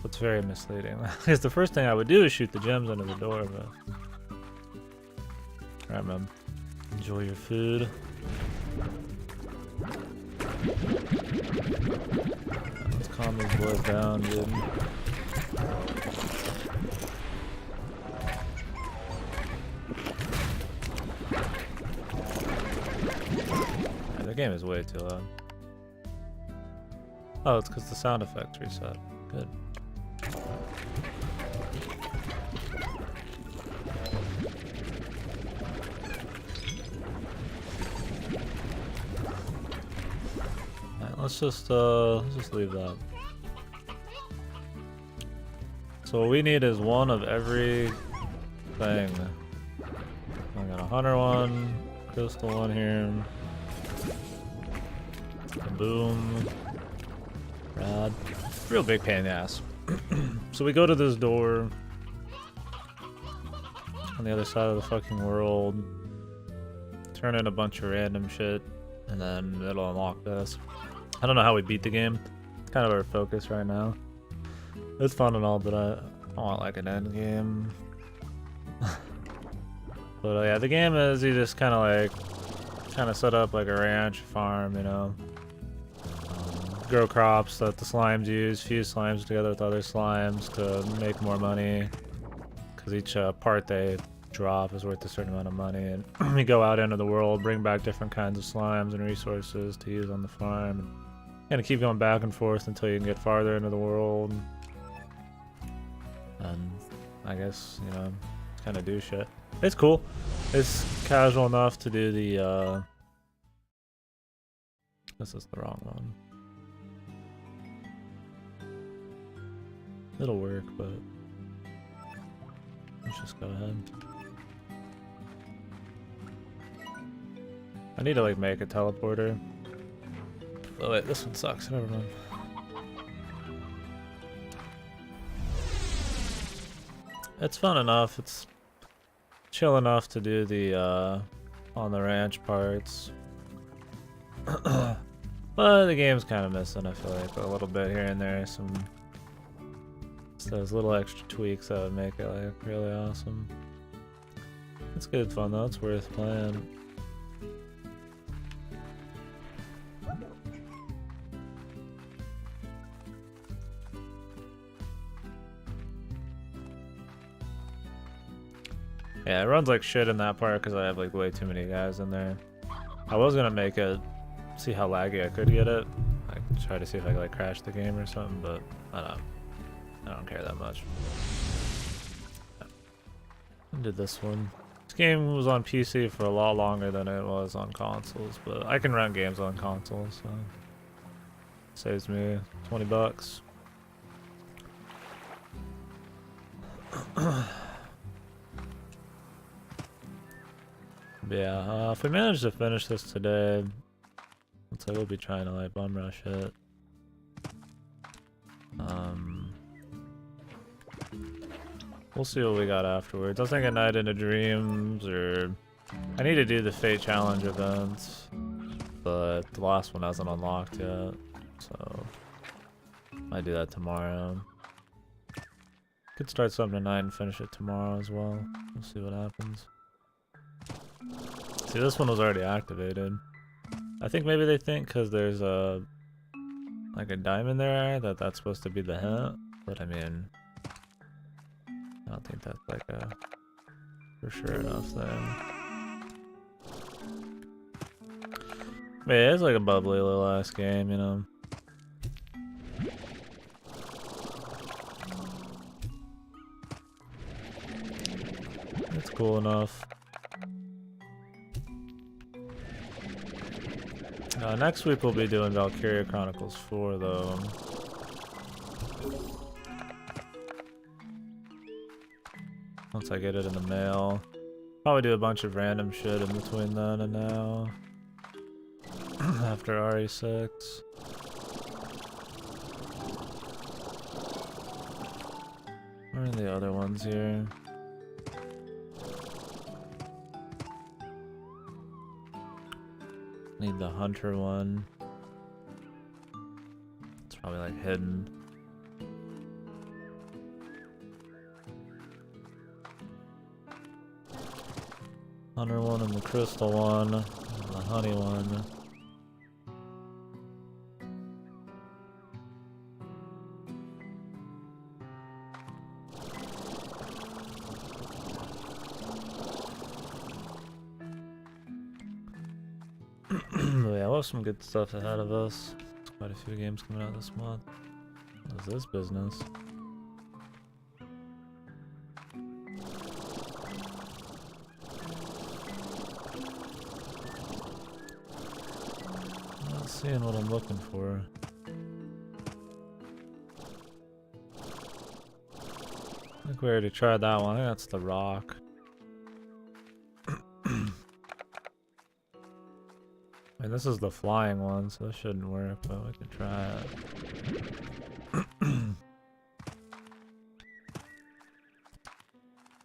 it's very misleading. Because the first thing I would do is shoot the gems under the door, but... Alright, man. Enjoy your food. Let's calm these boys down, dude. Yeah, the game is way too loud. Oh, it's because the sound effects reset. Good. Alright, let's just leave that. So what we need is one of every thing. I got a hunter one, crystal one here. Boom. Rad. Real big pain in the ass. So we go to this door on the other side of the fucking world, turn in a bunch of random shit, and then it'll unlock this. I don't know how we beat the game. It's kind of our focus right now. It's fun and all, but I want like an end game. But yeah, the game is you just kind of set up like a ranch farm, you know. Grow crops that the slimes use, fuse slimes together with other slimes to make more money. Because each part they drop is worth a certain amount of money. And you go out into the world, bring back different kinds of slimes and resources to use on the farm. And kind of keep going back and forth until you can get farther into the world. And I guess, you know, kind of do shit. It's cool. It's casual enough to do the, this is the wrong one. It'll work, but let's just go ahead. I need to like make a teleporter. Oh wait, this one sucks. Never mind. It's fun enough. It's chill enough to do the on the ranch parts. But the game's kind of missing, I feel like, a little bit here and there. Some those little extra tweaks that would make it like really awesome. It's good fun though, it's worth playing. Yeah, it runs like shit in that part because I have like way too many guys in there. I was gonna make it, see how laggy I could get it. Like try to see if I could like crash the game or something, but I don't know. I don't care that much. I did this one. This game was on PC for a lot longer than it was on consoles, but I can run games on consoles, so saves me 20 bucks. Yeah, if we manage to finish this today, looks like we'll be trying to like bum rush it. We'll see what we got afterwards. I think a night into dreams, or I need to do the Fate Challenge events, but the last one hasn't unlocked yet, so might do that tomorrow. Could start something tonight and finish it tomorrow as well. We'll see what happens. See, this one was already activated. I think maybe they think because there's a like a diamond there that that's supposed to be the hint, but I mean, I don't think that's like a for sure enough thing. But yeah, it's like a bubbly little ass game, you know. It's cool enough. Next week we'll be doing Valkyria Chronicles 4 though. Once I get it in the mail. Probably do a bunch of random shit in between then and now. After RE6. Where are the other ones here? Need the hunter one. It's probably like hidden. Hunter one and the crystal one, and the honey one. Yeah, we'll have some good stuff ahead of us. There's quite a few games coming out this month. What is this business? Not seeing what I'm looking for. I think we already tried that one. I think that's the rock. I mean, this is the flying one, so this shouldn't work, but we can try it.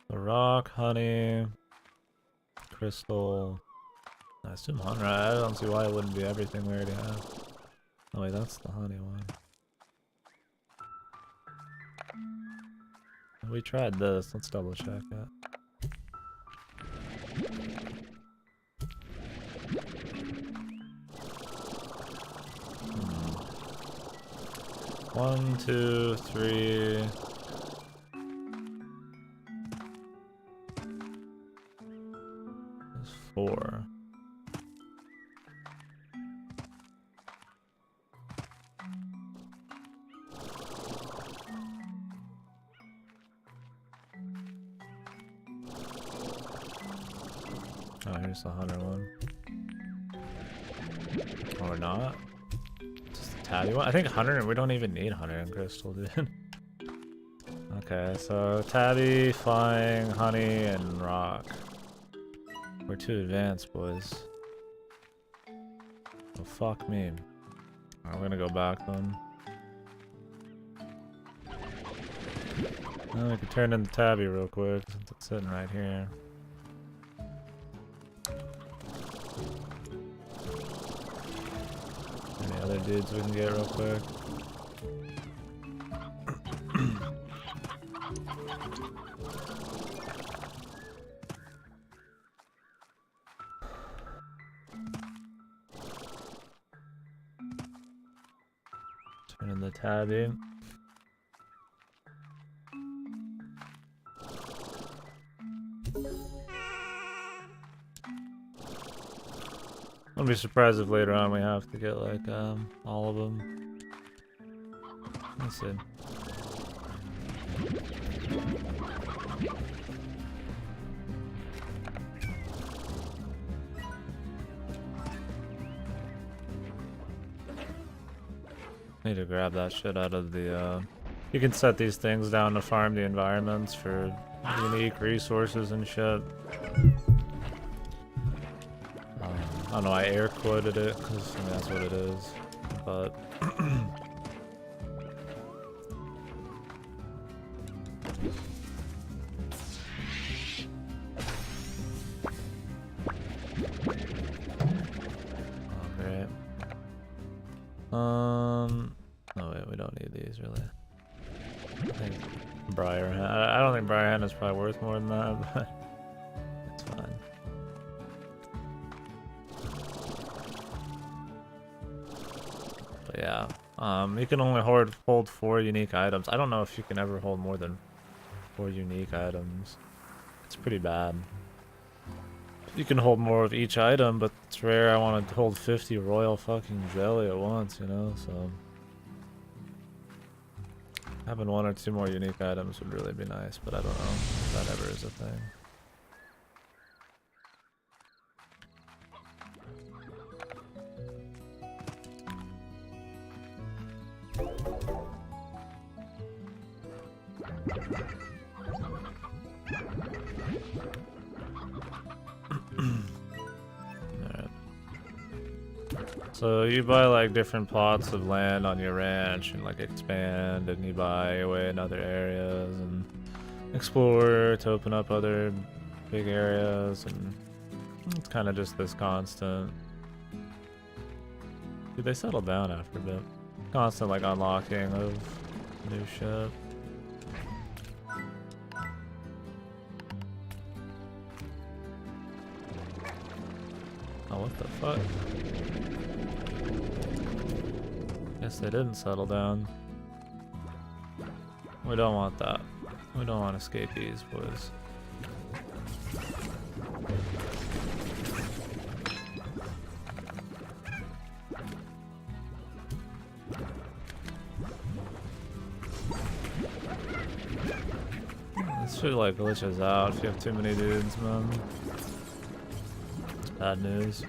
The rock, honey, crystal. I assume honey. I don't see why it wouldn't be everything we already have. Oh wait, that's the honey one. We tried this. Let's double check it. One, two, three. There's 4. Oh, here's the hunter one. Or not. Just the tabby one. I think hunter. We don't even need hunter and crystal, dude. Okay, so tabby, flying, honey, and rock. We're too advanced, boys. Oh, fuck me. Alright, we're gonna go back then. Oh, we can turn in the tabby real quick since it's sitting right here. Any other dudes we can get real quick? Turn in the tabby. Wouldn't be surprised if later on we have to get like all of them. Let's see. Need to grab that shit out of the you can set these things down to farm the environments for unique resources and shit. I don't know, I air quoted it because I mean, that's what it is, but oh, great. Oh wait, we don't need these really. I think Briarhen. I don't think Briarhen is probably worth more than that, but it's fine. But yeah, you can only hold 4 unique items. I don't know if you can ever hold more than 4 unique items. It's pretty bad. You can hold more of each item, but it's rare. I want to hold 50 royal fucking jelly at once, you know, so having 1 or 2 more unique items would really be nice, but I don't know if that ever is a thing. So you buy like different plots of land on your ranch and like expand, and you buy away in other areas and explore to open up other big areas, and it's kind of just this constant. Dude, they settle down after a bit. Constant like unlocking of new shit. what the fuck? Guess they didn't settle down. We don't want that. We don't want escapees, boys. This shit like glitches out if you have too many dudes, man. It's bad news.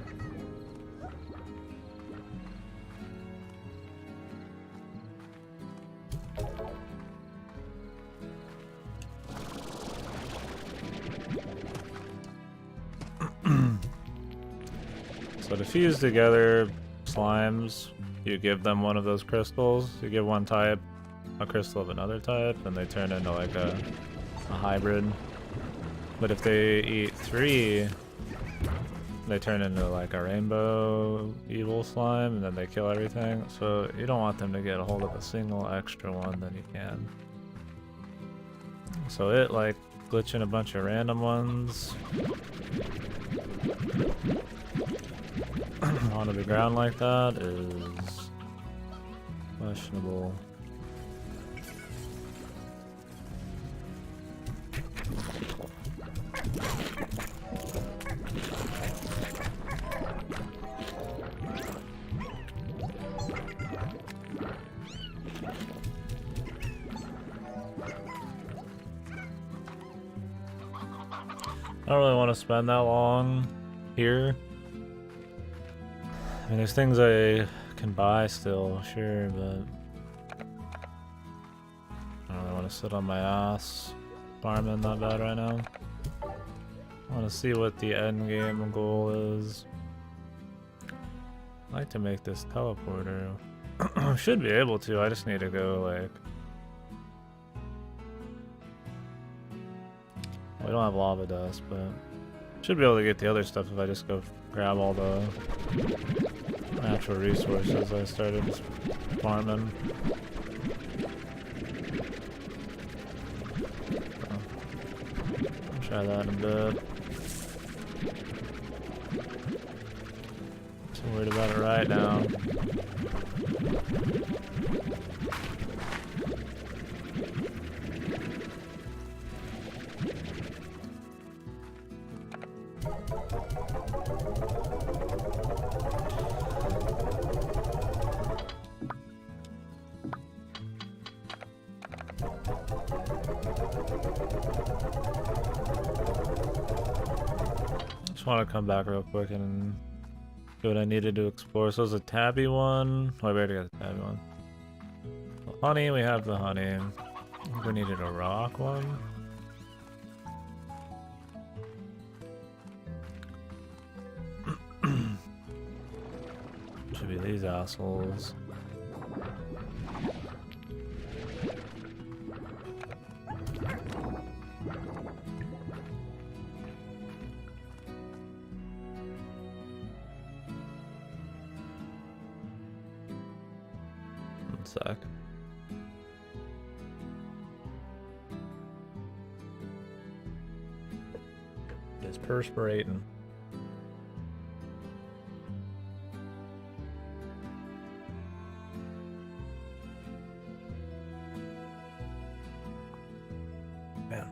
So to fuse together slimes, you give them one of those crystals. You give one type a crystal of another type, and they turn into like a hybrid. But if they eat 3, they turn into like a rainbow evil slime, and then they kill everything. So you don't want them to get a hold of a single extra one, then you can. So it like glitching a bunch of random ones onto the ground like that is questionable. I don't really want to spend that long here. I mean, there's things I can buy still, sure, but I don't really want to sit on my ass farming that bad right now. I want to see what the end game goal is. I'd like to make this teleporter. Should be able to, I just need to go like... We don't have lava dust, but should be able to get the other stuff if I just go grab all the natural resources I started farming. I'll try that in a bit. So worried about it right now. Just want to come back real quick and do what I needed to explore. So there's a tabby one. Oh, I better get the tabby one. The honey, we have the honey. I think we needed a rock one. Should be these assholes. One sec. It's perspirating. Man,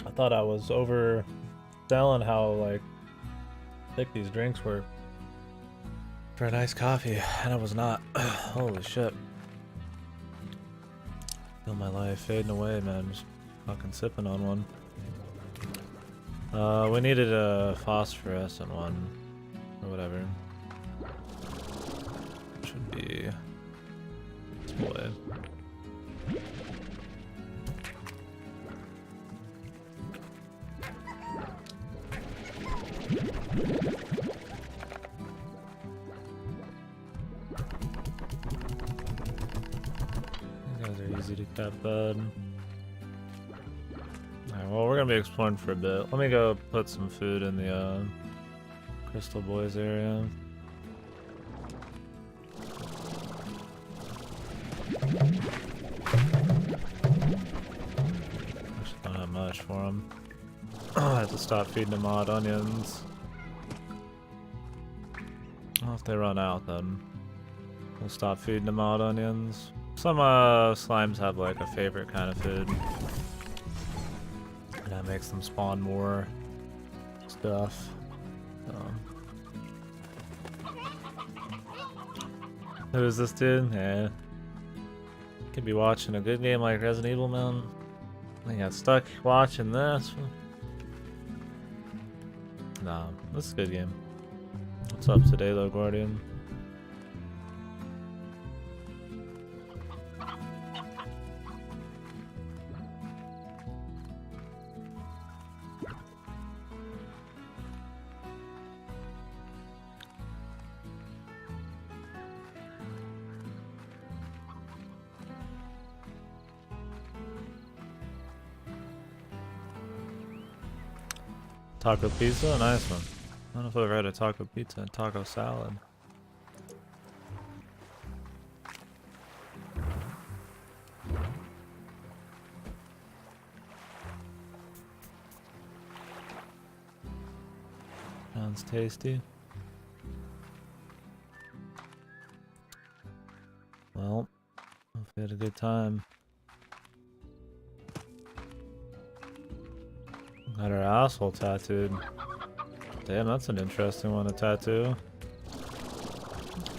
I thought I was overselling how like thick these drinks were for a nice coffee, and I was not. Holy shit. Feel my life fading away, man. Just fucking sipping on one. We needed a phosphorescent one, or whatever. Should be this boy. These guys are easy to cut, bud. Alright, well, we're gonna be exploring for a bit. Let me go put some food in the Crystal Boys area. Actually, don't have much for them. I have to stop feeding them odd onions. Well, if they run out, then we'll stop feeding them odd onions. Some slimes have like a favorite kind of food. And that makes them spawn more stuff. Who is this dude? Yeah. Could be watching a good game like Resident Evil, man. I got stuck watching this. Nah, this is a good game. What's up today, though, Guardian? Taco pizza? Nice one. I don't know if I've ever had a taco pizza and taco salad. Sounds tasty. Well, hope you had a good time. Got her asshole tattooed. Damn, that's an interesting one to tattoo.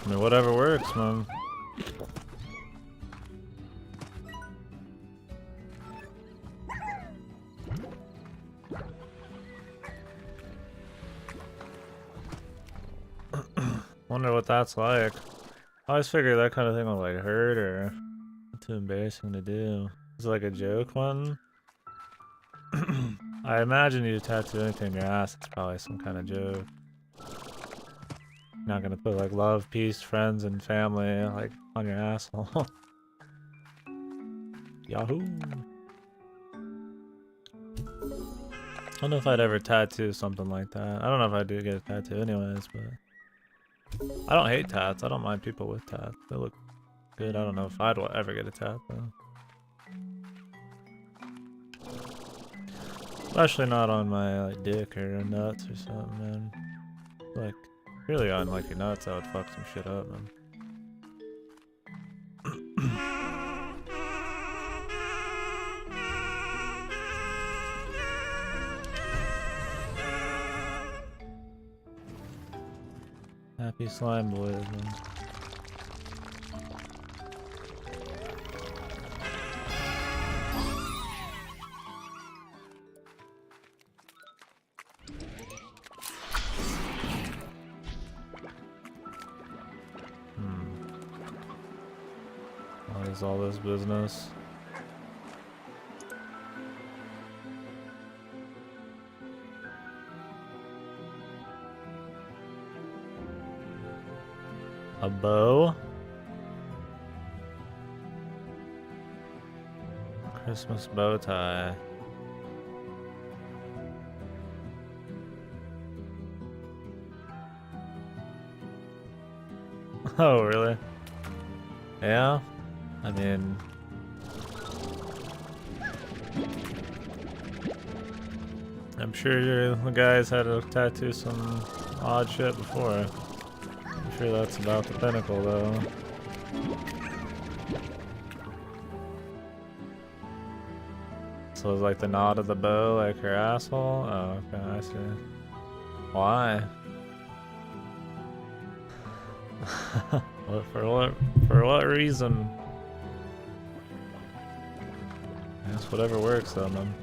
I mean, whatever works, man. Wonder what that's like. I always figure that kind of thing will like hurt or too embarrassing to do. Is it like a joke one? I imagine you tattoo anything in your ass, it's probably some kind of joke. You're not gonna put like love, peace, friends, and family like on your asshole. Yahoo! I don't know if I'd ever tattoo something like that. I don't know if I do get a tattoo anyways, but I don't hate tats. I don't mind people with tats. They look good. I don't know if I'd ever get a tat though. Especially not on my like dick or nuts or something, man. Like, really on like your nuts, I would fuck some shit up, man. Happy slime boys, man. What is all this business? A bow? Christmas bow tie. Oh, really? Yeah? I mean... I'm sure the guys had to tattoo some odd shit before. I'm sure that's about the pinnacle, though. So it's like the knot of the bow, like her asshole? Oh, okay, I see. Why? For what reason? I guess whatever works though, man.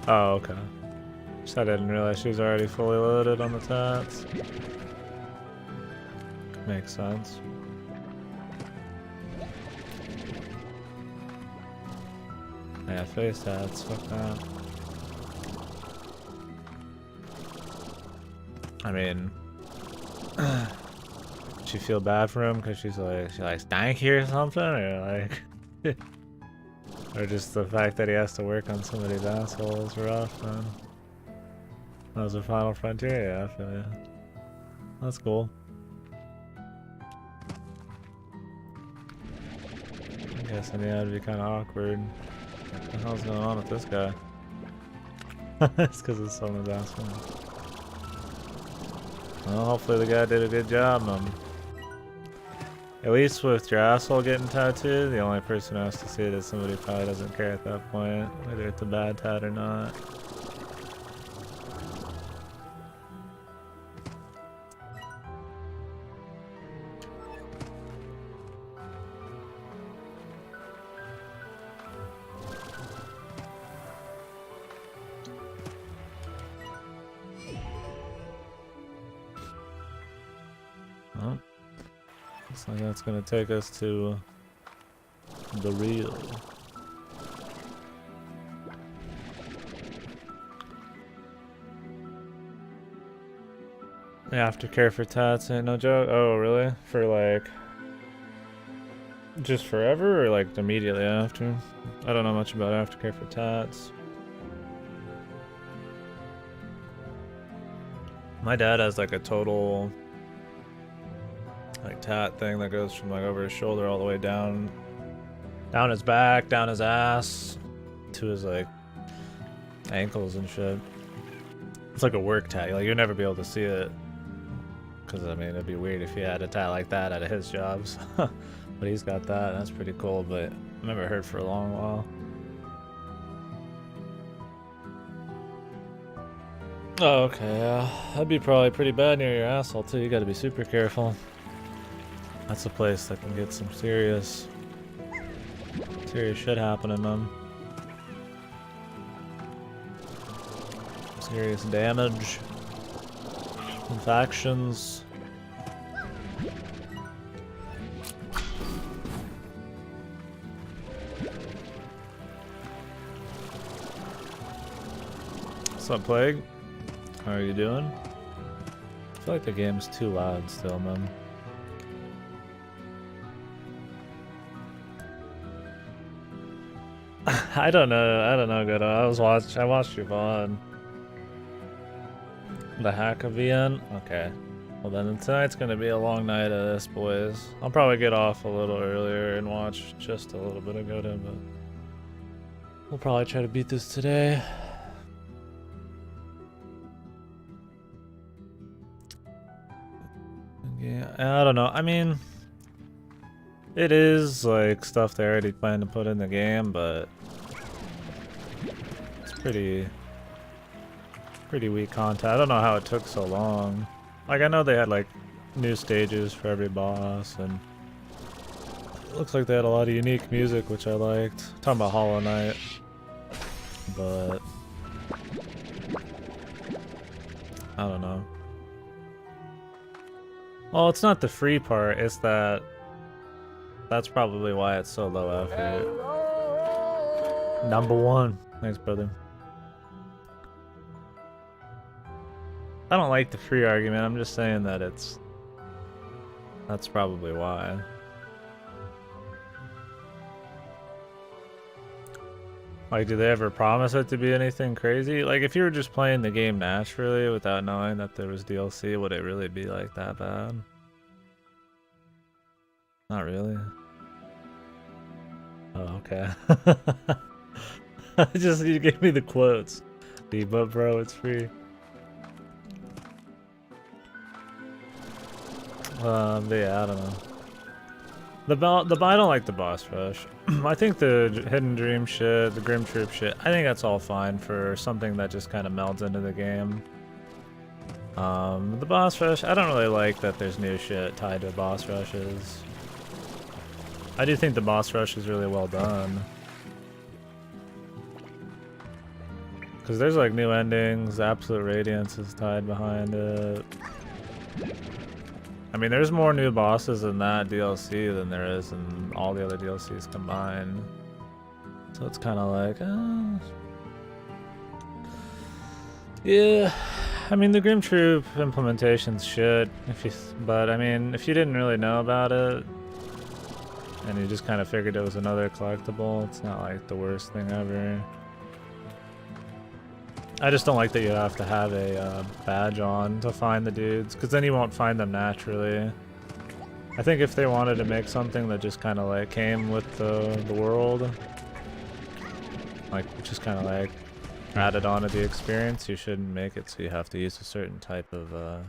Oh, okay. I didn't realize she was already fully loaded on the tats. Makes sense. Yeah, face tats, fuck that. I mean, does she feel bad for him because she likes stanky or something, or like, or just the fact that he has to work on somebody's asshole is rough, man. That was a Final Frontier, yeah, I feel ya. That's cool. I guess yeah, it'd be kind of awkward. What the hell's going on with this guy? It's because it's someone's asking. Well, hopefully the guy did a good job. At least with your asshole getting tattooed, the only person who has to see it is somebody who probably doesn't care at that point, whether it's a bad tat or not. Well, looks like that's gonna take us to the real. Aftercare for tats ain't no joke. Oh, really? For like just forever or like immediately after? I don't know much about aftercare for tats. My dad has like a total like tat thing that goes from like over his shoulder all the way down his back, down his ass, to his like ankles and shit. It's like a work tat. Like you'll never be able to see it, because I mean it'd be weird if he had a tat like that at his jobs. But he's got that. That's pretty cool. But I never heard for a long while. Oh, okay. That'd be probably pretty bad near your asshole too. You got to be super careful. That's a place that can get some serious shit happening, man. Serious damage, infections. What's up, Plague? How are you doing? I feel like the game's too loud still, man. I don't know, Godo. I watched your VOD. The hack of VN? Okay. Well then tonight's gonna be a long night of this, boys. I'll probably get off a little earlier and watch just a little bit of Godo, but we'll probably try to beat this today. Yeah, I don't know. I mean, it is like stuff they already planned to put in the game, but it's pretty weak content. I don't know how it took so long. Like I know they had like new stages for every boss, and it looks like they had a lot of unique music, which I liked. I'm talking about Hollow Knight, but I don't know. Well, it's not the free part, it's that that's probably why it's so low effort. Number one. Thanks, brother. I don't like the free argument, I'm just saying that that's probably why. Like, do they ever promise it to be anything crazy? Like, if you were just playing the game naturally without knowing that there was DLC, would it really be like that bad? Not really. Oh, okay. You gave me the quotes. But bro, it's free. But yeah, I don't know. I don't like the boss rush. I think the Hidden Dream shit, the Grim Troop shit, I think that's all fine for something that just kind of melds into the game. The boss rush, I don't really like that there's new shit tied to boss rushes. I do think the boss rush is really well done. Because there's like new endings, Absolute Radiance is tied behind it. I mean, there's more new bosses in that DLC than there is in all the other DLCs combined. So it's kind of like, yeah. I mean, the Grim Troop implementation's shit. But I mean, if you didn't really know about it, and you just kind of figured it was another collectible, it's not like the worst thing ever. I just don't like that you have to have a badge on to find the dudes, because then you won't find them naturally. I think if they wanted to make something that just kind of like came with the world, like just kind of like added onto the experience, you shouldn't make it so you have to use a certain type of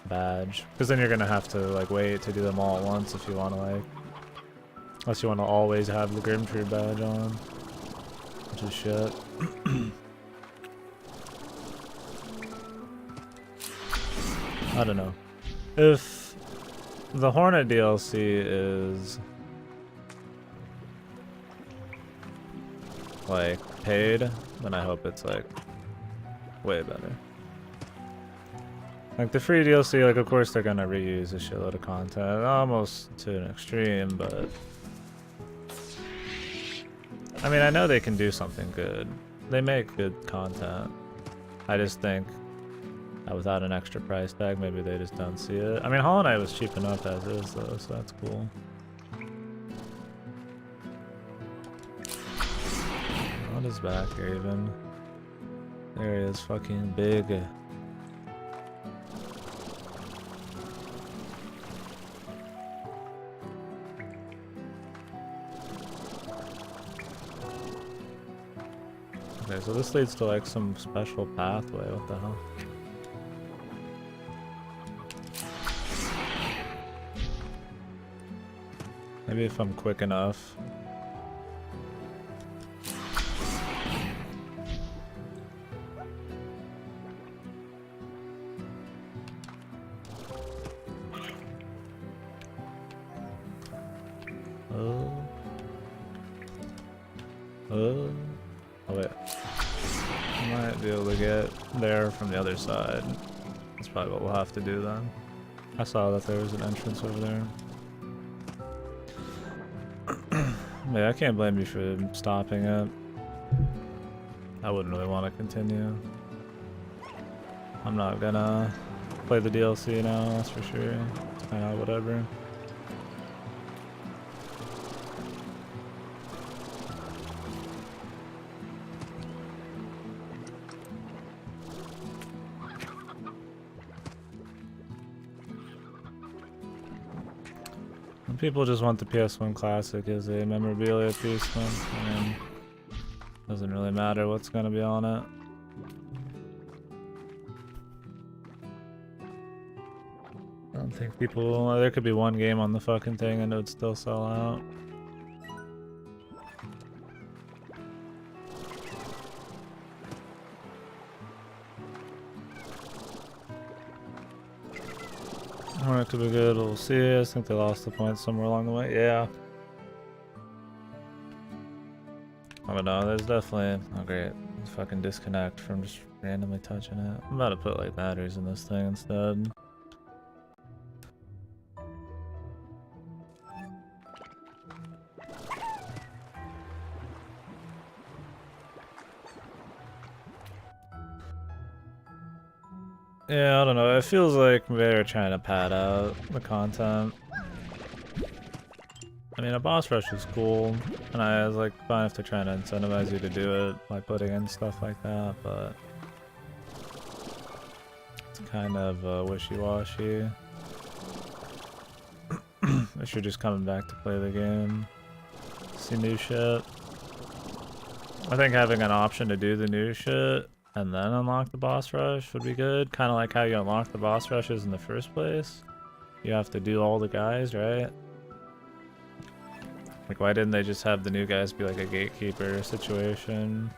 badge, because then you're gonna have to like wait to do them all at once if you want to like, unless you want to always have the Grimtree badge on, which is shit. I don't know. If the Hornet DLC is like paid, then I hope it's like way better. Like the free DLC, like of course they're gonna reuse a shitload of content, almost to an extreme, but I mean I know they can do something good. They make good content. I just think without an extra price tag, maybe they just don't see it. I mean, Hollow Knight was cheap enough as is, though, so that's cool. What is back here, even? There he is, fucking big. Okay, so this leads to, like, some special pathway. What the hell? Maybe if I'm quick enough. Oh wait. I might be able to get there from the other side. That's probably what we'll have to do then. I saw that there was an entrance over there. Yeah, I can't blame you for stopping it. I wouldn't really want to continue. I'm not gonna play the DLC now, that's for sure. It's kind of whatever. People just want the PS1 Classic as a memorabilia piece, then. I mean, doesn't really matter what's gonna be on it. I don't think people... there could be one game on the fucking thing and it would still sell out. It could be good, we'll see. I think they lost the point somewhere along the way. Yeah. I don't know, there's definitely a great fucking disconnect from just randomly touching it. I'm about to put like batteries in this thing instead. Yeah, I don't know. It feels like they're trying to pad out the content. I mean, a boss rush is cool, and I was like, fine if they're trying to incentivize you to do it by putting in stuff like that, but it's kind of wishy-washy. If you're just coming back to play the game, see new shit. I think having an option to do the new shit and then unlock the boss rush would be good. Kind of like how you unlock the boss rushes in the first place. You have to do all the guys, right? Like, why didn't they just have the new guys be like a gatekeeper situation?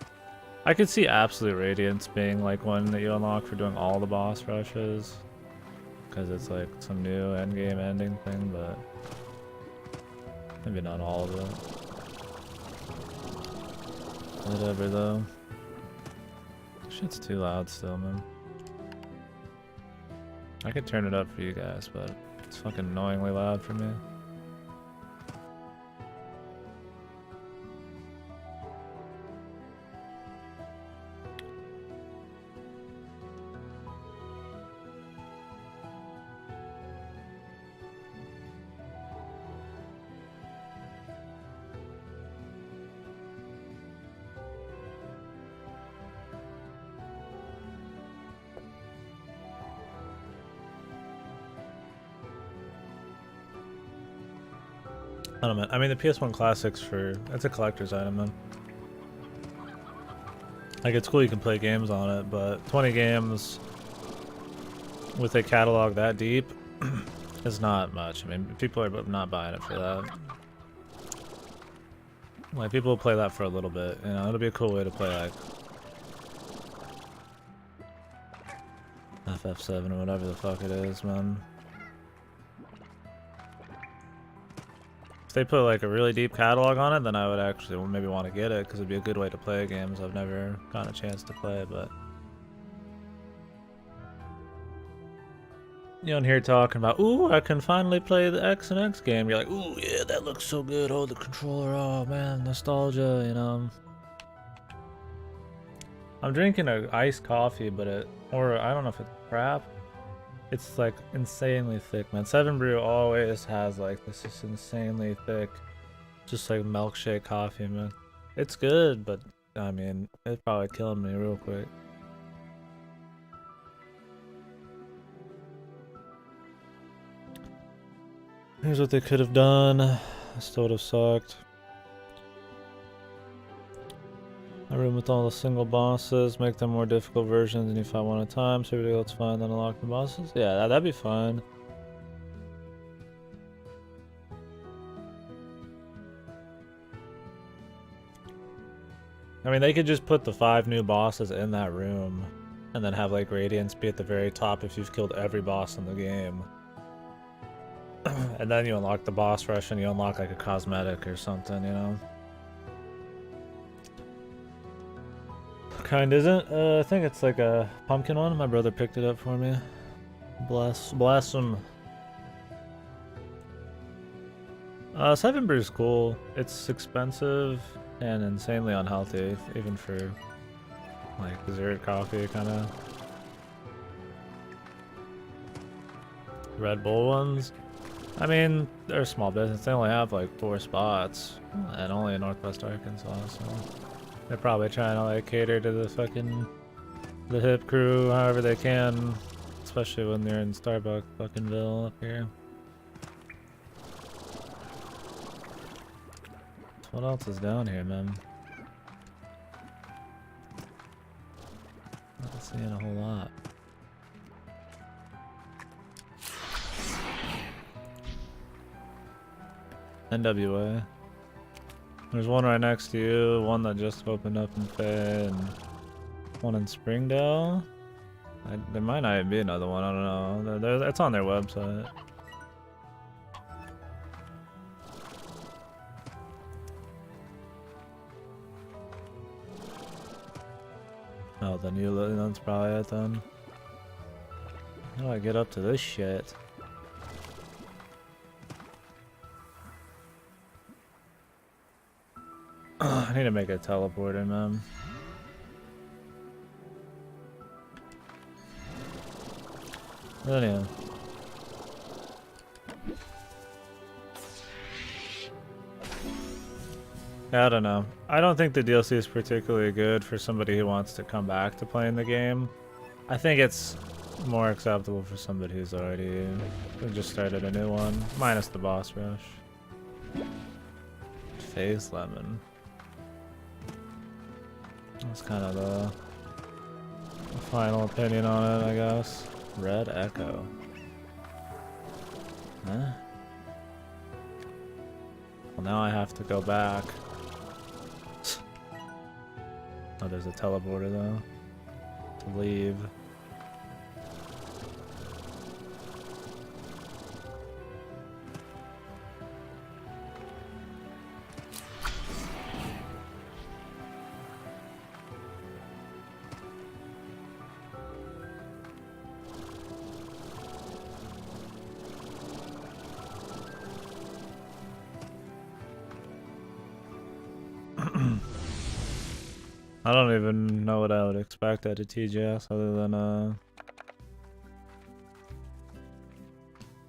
I could see Absolute Radiance being like one that you unlock for doing all the boss rushes. Because it's like some new endgame ending thing, but maybe not all of it. Whatever though. Shit's too loud still, man. I could turn it up for you guys, but it's fucking annoyingly loud for me. I don't know. I mean, the PS1 Classics it's a collector's item, man. Like, it's cool you can play games on it, but 20 games with a catalog that deep is not much. I mean, people are not buying it for that. Like, people will play that for a little bit, you know, it'll be a cool way to play, like, FF7 or whatever the fuck it is, man. If they put, like, a really deep catalog on it, then I would actually maybe want to get it, because it'd be a good way to play games I've never gotten a chance to play, but... You don't hear talking about, ooh, I can finally play the X and X game. You're like, ooh, yeah, that looks so good. Oh, the controller, oh man, nostalgia, you know. I'm drinking a iced coffee, but or I don't know if it's crap. It's like insanely thick, man. 7 Brew always has like this just insanely thick, just like milkshake coffee, man. It's good, but I mean, it's probably killing me real quick. Here's what they could have done. I still would have sucked. A room with all the single bosses, make them more difficult versions, and you fight one at a time, so everybody else find, then unlock the bosses. Yeah, that'd be fun. I mean, they could just put the 5 new bosses in that room, and then have like Radiance be at the very top if you've killed every boss in the game. And then you unlock the boss rush and you unlock like a cosmetic or something, you know? Kind isn't. I think it's like a pumpkin one. My brother picked it up for me. Bless him. 7 Brew's cool. It's expensive and insanely unhealthy, even for like dessert coffee, kind of. Red Bull ones. I mean, they're a small business. They only have like 4 spots, and only in Northwest Arkansas, so they're probably trying to like cater to the hip crew however they can, especially when they're in Starbucks fuckingville up here. What else is down here, man? Not seeing a whole lot. NWA. There's one right next to you, one that just opened up in Fay, and one in Springdale. There might not even be another one, I don't know. It's on their website. Oh, the new that's probably it then. How do I get up to this shit? I need to make a teleporter, man. Anyway. I don't know. I don't think the DLC is particularly good for somebody who wants to come back to playing the game. I think it's more acceptable for somebody who's already just started a new one, minus the boss rush. Phase Lemon. That's kind of the final opinion on it, I guess. Red Echo. Huh? Well, now I have to go back. Oh, there's a teleporter though. To leave. I don't even know what I would expect out of TGS other than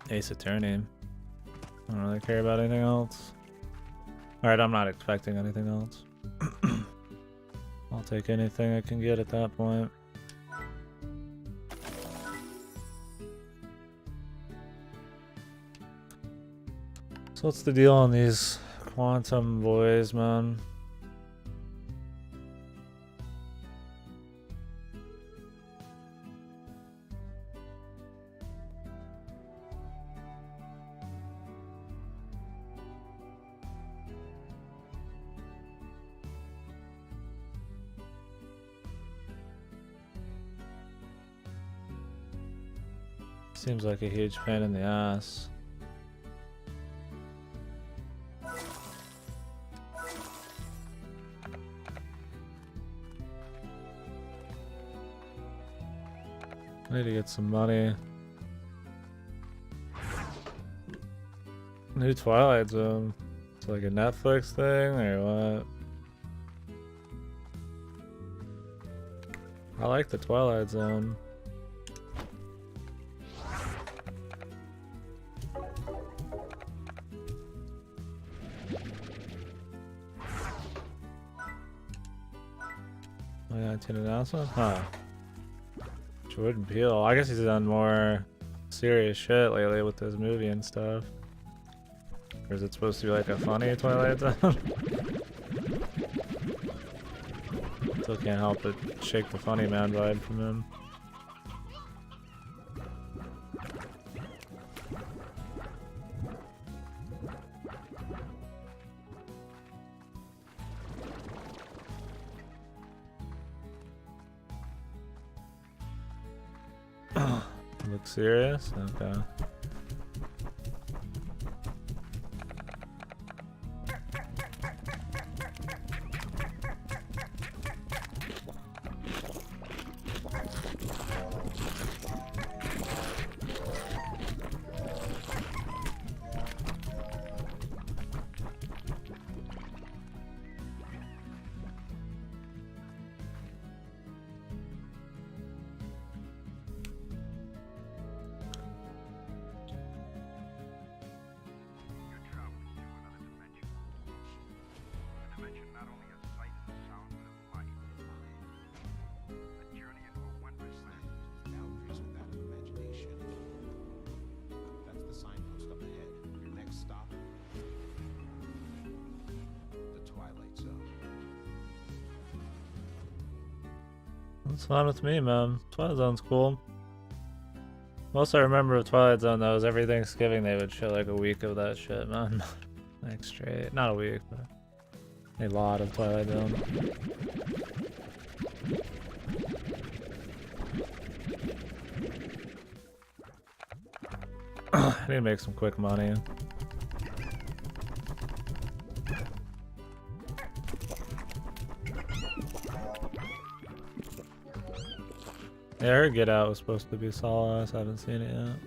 Ace Attorney. I don't really care about anything else. Alright, I'm not expecting anything else. I'll take anything I can get at that point. So what's the deal on these quantum boys, man? Seems like a huge pain in the ass. I need to get some money. New Twilight Zone. It's like a Netflix thing or what? I like the Twilight Zone. Oh yeah, an announcement? Huh. Jordan Peele. I guess he's done more serious shit lately with his movie and stuff. Or is it supposed to be like a funny Twilight Zone? Still can't help but shake the funny man vibe from him. Look serious? Okay. That's fine with me, man. Twilight Zone's cool. Most I remember of Twilight Zone, though, is every Thanksgiving they would show like a week of that shit, man. Like straight. Not a week, but a lot of Twilight Zone. I need to make some quick money. Yeah, I heard Get Out was supposed to be solid. I haven't seen it yet.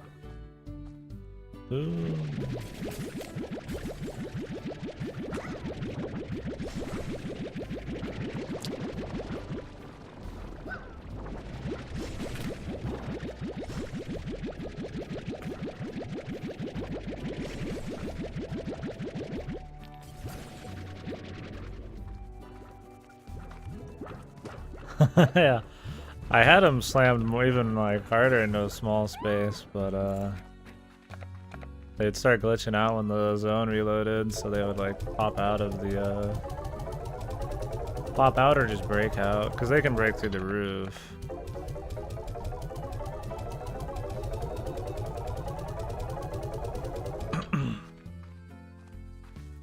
Ooh. Yeah. I had him slammed even like harder into a small space, but they'd start glitching out when the zone reloaded, so they would like pop out of the pop out or just break out, because they can break through the roof.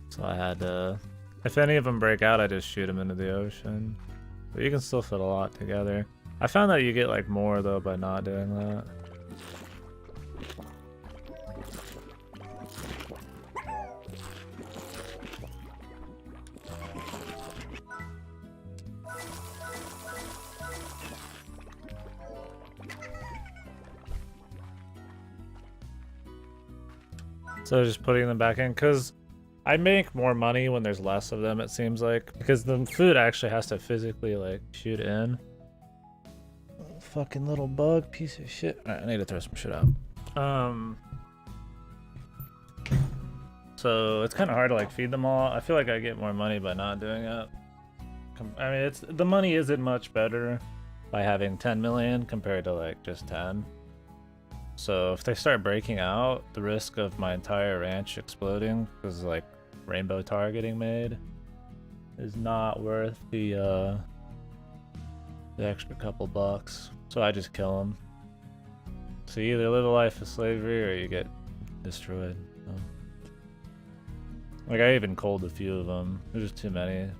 So I had to, if any of them break out, I just shoot them into the ocean. But you can still fit a lot together. I found that you get like more though by not doing that. So just putting them back in, because I make more money when there's less of them, it seems like, because the food actually has to physically like shoot in. Fucking little bug piece of shit. Alright, I need to throw some shit out. So it's kind of hard to like feed them all. I feel like I get more money by not doing it. I mean, it's the money isn't much better by having 10 million compared to like just 10. So if they start breaking out, the risk of my entire ranch exploding because like rainbow targeting made is not worth the extra couple bucks. So I just kill them. So you either live a life of slavery or you get destroyed. So. Like I even culled a few of them. There's just too many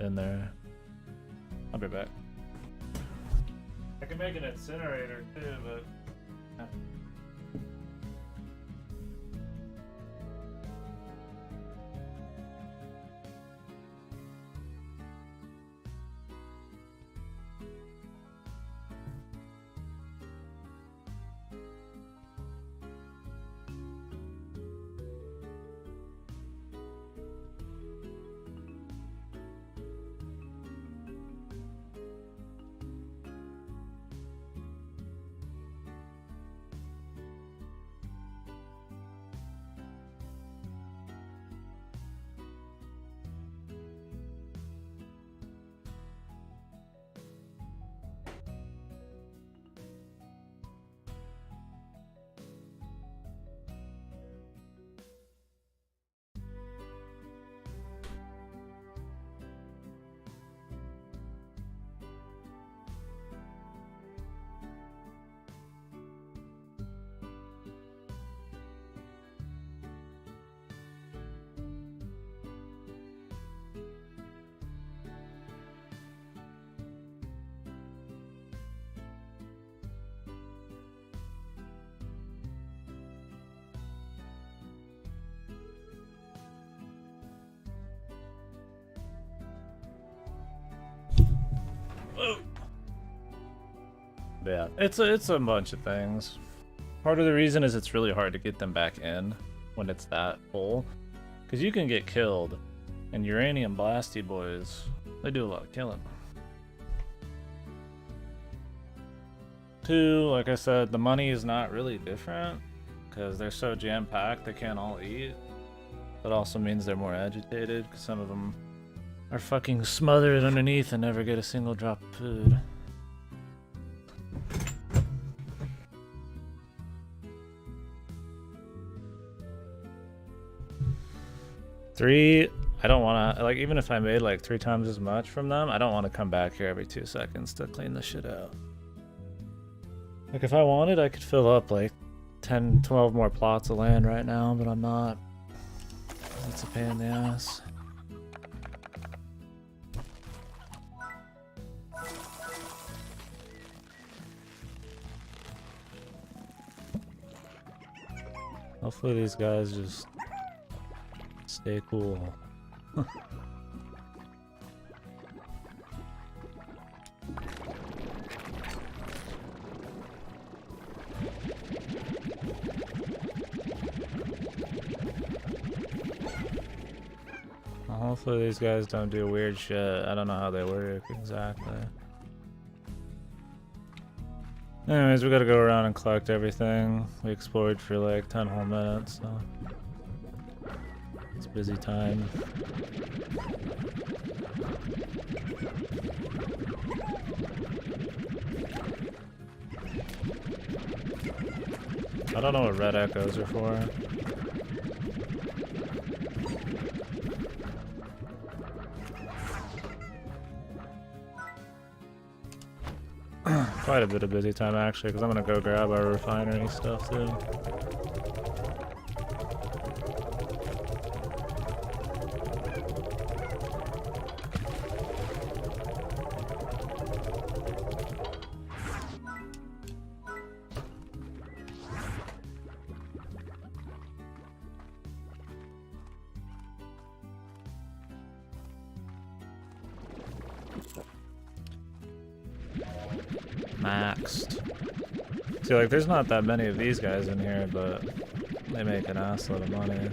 in there. I'll be back. I can make an incinerator too, but. Yeah, it's a bunch of things. Part of the reason is it's really hard to get them back in when it's that full, because you can get killed, and uranium blasty boys, they do a lot of killing. Two, like I said, the money is not really different because they're so jam-packed they can't all eat. That also means they're more agitated because some of them are fucking smothered underneath and never get a single drop of food. Three, I don't want to, like, even if I made like 3 times as much from them, I don't want to come back here every 2 seconds to clean this shit out. Like, if I wanted, I could fill up like 10, 12 more plots of land right now, but I'm not. It's a pain in the ass. Hopefully these guys just stay cool. Hopefully these guys don't do weird shit. I don't know how they work exactly. Anyways, we gotta go around and collect everything. We explored for like 10 whole minutes, so it's a busy time. I don't know what red echoes are for. Quite a bit of busy time actually, because I'm gonna go grab our refinery stuff too. Maxed. See, like, there's not that many of these guys in here, but they make an assload of money.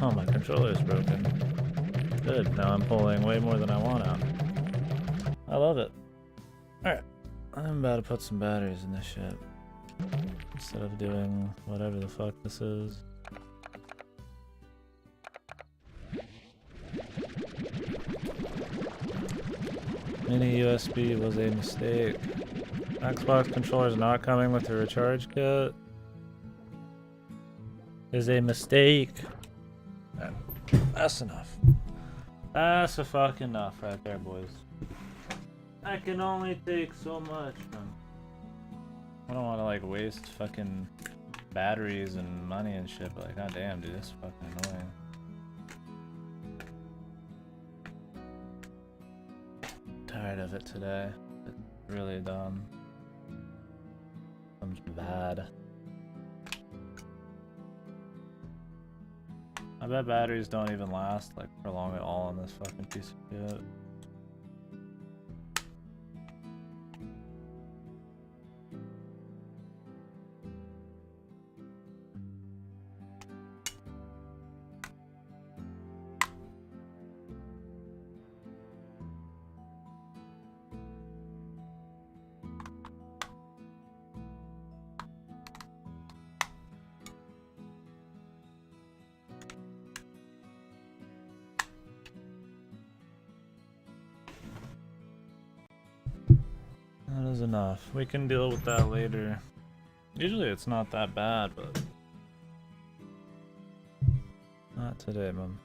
Oh, my controller's broken. Good, now I'm pulling way more than I want out. I love it. Alright, I'm about to put some batteries in this shit. Instead of doing whatever the fuck this is. Mini USB was a mistake. Xbox controllers not coming with the recharge kit is a mistake. That's enough. That's a fucking enough right there, boys. I can only take so much, man. I don't want to like waste fucking batteries and money and shit, but like, goddamn, dude, this is fucking annoying. Tired of it today. It's really dumb. I'm bad. I bet batteries don't even last like for long at all on this fucking piece of shit. That is enough. We can deal with that later. Usually it's not that bad, but not today, man.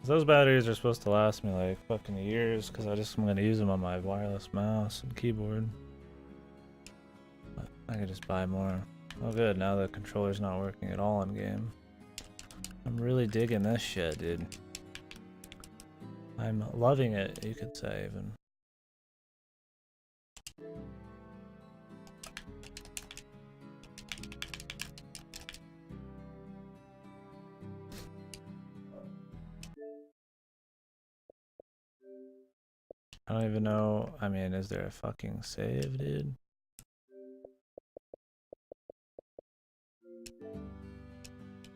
Those batteries are supposed to last me like fucking years, because I'm gonna use them on my wireless mouse and keyboard. But I could just buy more. Oh good, now the controller's not working at all in game. I'm really digging this shit, dude. I'm loving it, you could say even. I don't even know, I mean, is there a fucking save, dude?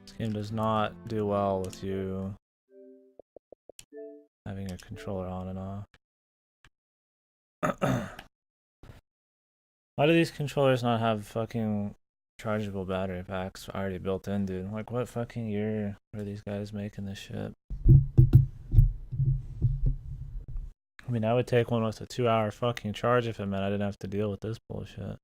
This game does not do well with you having your controller on and off. Why do these controllers not have fucking chargeable battery packs already built in, dude? Like, what fucking year are these guys making this shit? I mean, I would take one with a 2-hour fucking charge if it meant I didn't have to deal with this bullshit.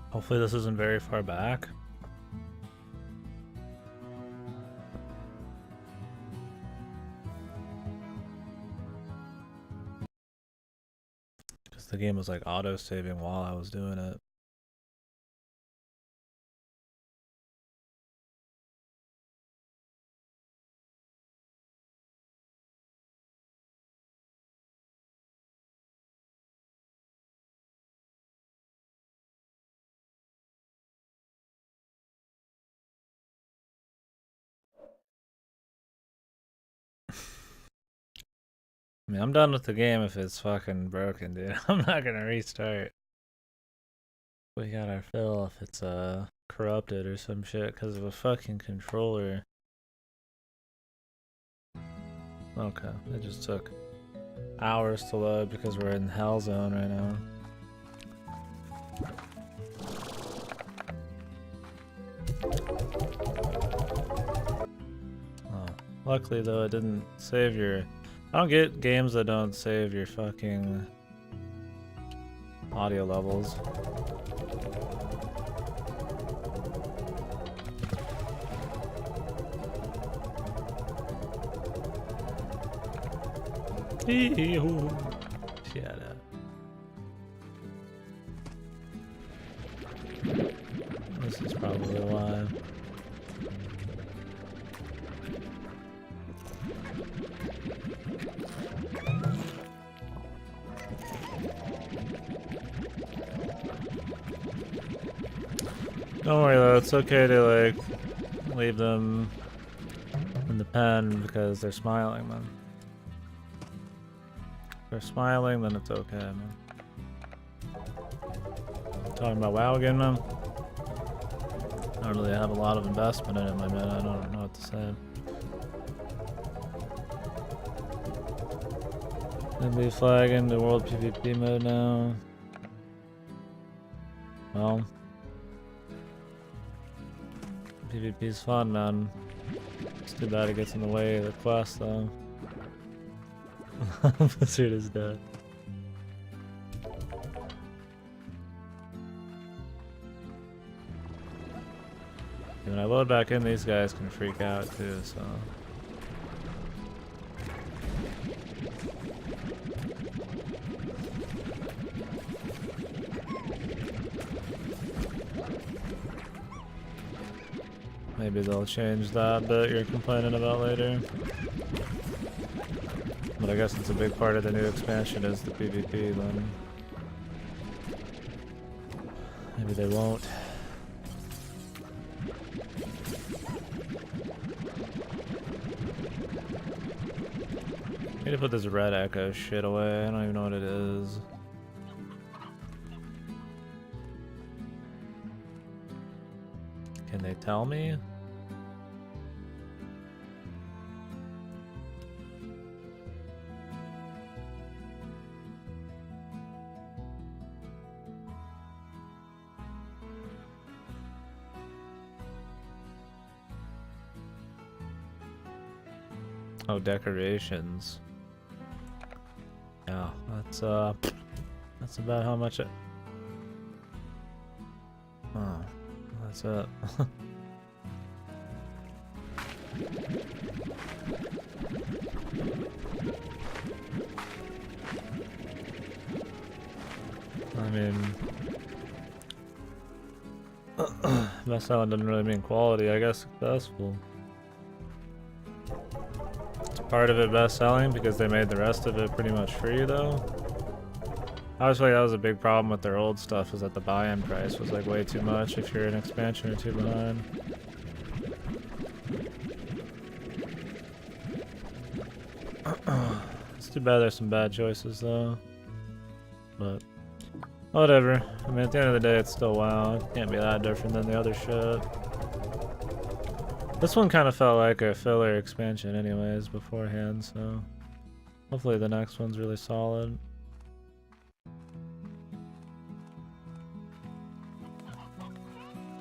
Hopefully this isn't very far back. Because the game was like auto-saving while I was doing it. I mean, I'm done with the game if it's fucking broken, dude. I'm not gonna restart. We got our fill if it's corrupted or some shit because of a fucking controller. Okay, it just took hours to load because we're in hell zone right now. Oh, luckily though it didn't save your... I don't get games that don't save your fucking audio levels. Shut up. This is probably alive. Don't worry though, it's okay to like leave them in the pen because they're smiling, man. If they're smiling, then it's okay, man. Talking about WoW again, man. I don't really have a lot of investment in it, my man. I don't know what to say. Simply flag into world PvP mode now. Well, PvP's fun, man. It's too bad it gets in the way of the quest, though. Blizzard is dead. When I load back in, these guys can freak out too, so. Maybe they'll change that bit you're complaining about later. But I guess it's a big part of the new expansion is the PvP then. Maybe they won't. I need to put this red echo shit away. I don't even know what it is. Can they tell me? Oh, decorations. Yeah, that's about how much it. Oh, that's it. I mean, best selling doesn't really mean quality, I guess successful. Part of it best selling because they made the rest of it pretty much free though. Obviously that was a big problem with their old stuff, is that the buy-in price was like way too much if you're an expansion or two behind. It's too bad there's some bad choices though. But whatever. I mean at the end of the day it's still WoW. It can't be that different than the other shit. This one kind of felt like a filler expansion anyways beforehand, so hopefully the next one's really solid.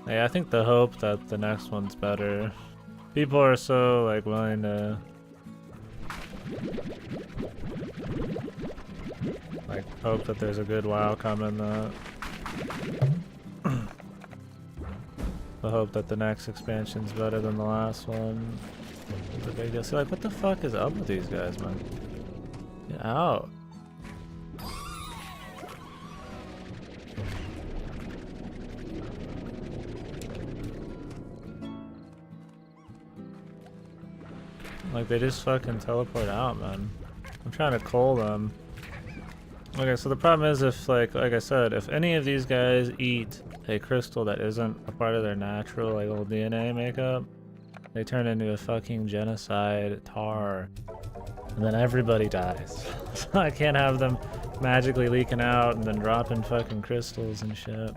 Yeah, I think the hope that the next one's better. People are so like willing to like hope that there's a good WoW coming that I hope that the next expansion's better than the last one. It's a big deal. See, like, what the fuck is up with these guys, man? Get out. Like, they just fucking teleport out, man. I'm trying to call them. Okay, so the problem is if, like I said, if any of these guys eat a crystal that isn't a part of their natural, like, little DNA makeup, they turn into a fucking genocide tar. And then everybody dies. So I can't have them magically leaking out and then dropping fucking crystals and shit.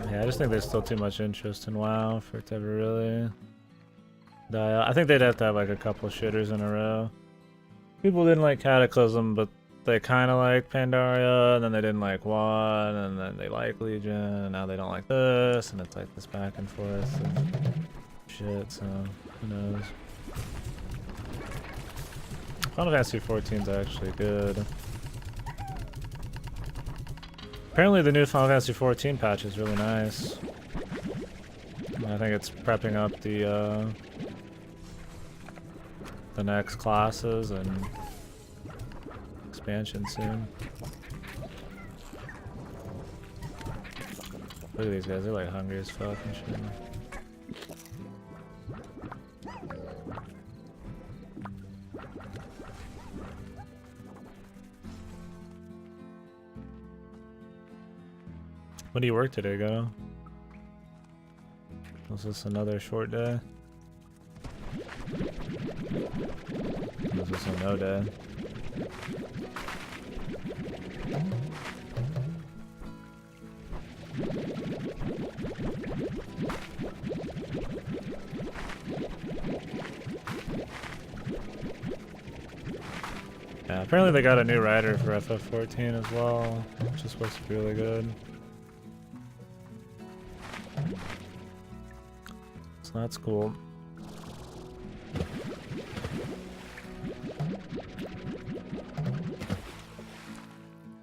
Yeah, I just think there's still too much interest in WoW for it to ever really die out. I think they'd have to have like a couple shitters in a row. People didn't like Cataclysm, but they kind of like Pandaria, and then they didn't like one, and then they like Legion, and now they don't like this, and it's like this back and forth and shit, so who knows. Final Fantasy XIV is actually good. Apparently the new Final Fantasy XIV patch is really nice. I think it's prepping up the next classes and expansion soon. Look at these guys, they're like hungry as fuck and shit. When do you work today, Go? Was this another short day? Was this a no day? Apparently they got a new rider for FF14 as well, which is supposed to be really good. So that's cool.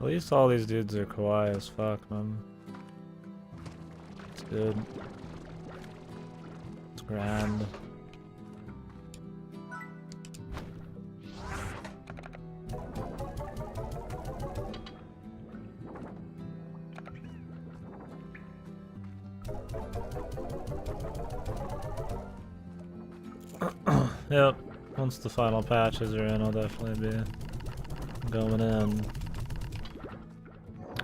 At least all these dudes are kawaii as fuck, man. It's good. It's grand. Yep, once the final patches are in, I'll definitely be going in.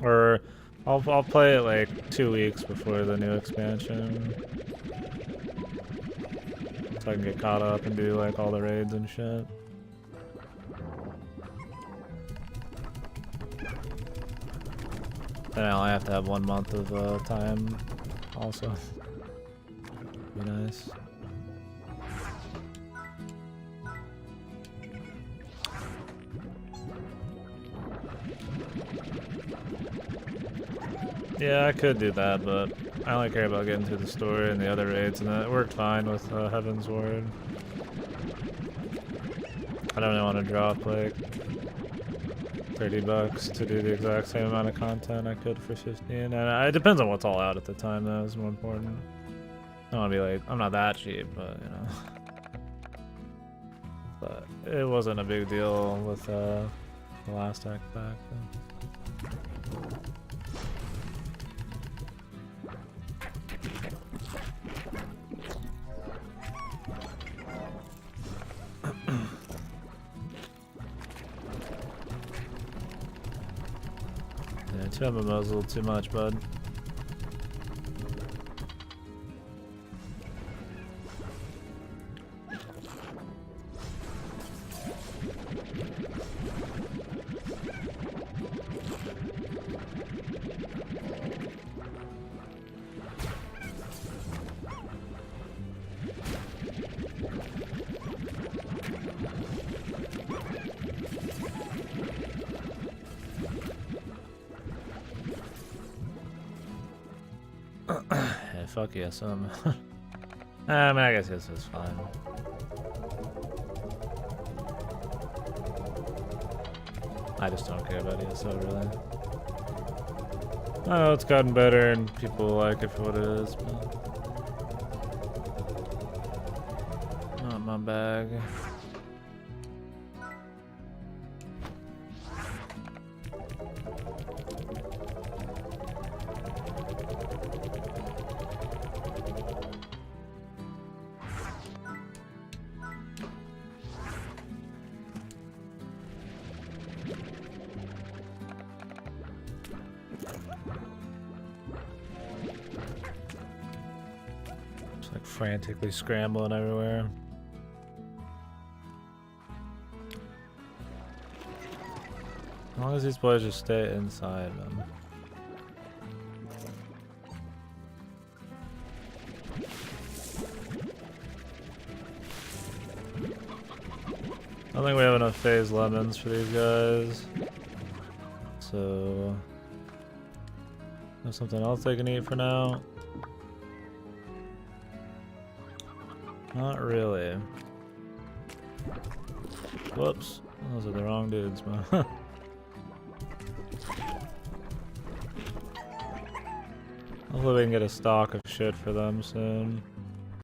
Or I'll play it like 2 weeks before the new expansion, so I can get caught up and do like all the raids and shit. Then I only have to have 1 month of time also. Be nice. Yeah, I could do that, but I only care about getting through the story and the other raids, and it worked fine with Heaven's Ward. I don't really want to drop like $30 to do the exact same amount of content I could for 15, and it depends on what's all out at the time. That is more important. I don't want to be like, I'm not that cheap, but you know. But it wasn't a big deal with the last act back. Yeah, 2 MMOs a little too much, bud. Yeah, fuck yeah, some. I mean, I guess this is fine. I just don't care about ESO really. I know it's gotten better and people like it for what it is, but not my bag. Frantically scrambling everywhere. As long as these boys just stay inside them. I don't think we have enough phase lemons for these guys. So there's something else they can eat for now. Not really. Whoops. Those are the wrong dudes, man. Hopefully we can get a stock of shit for them soon.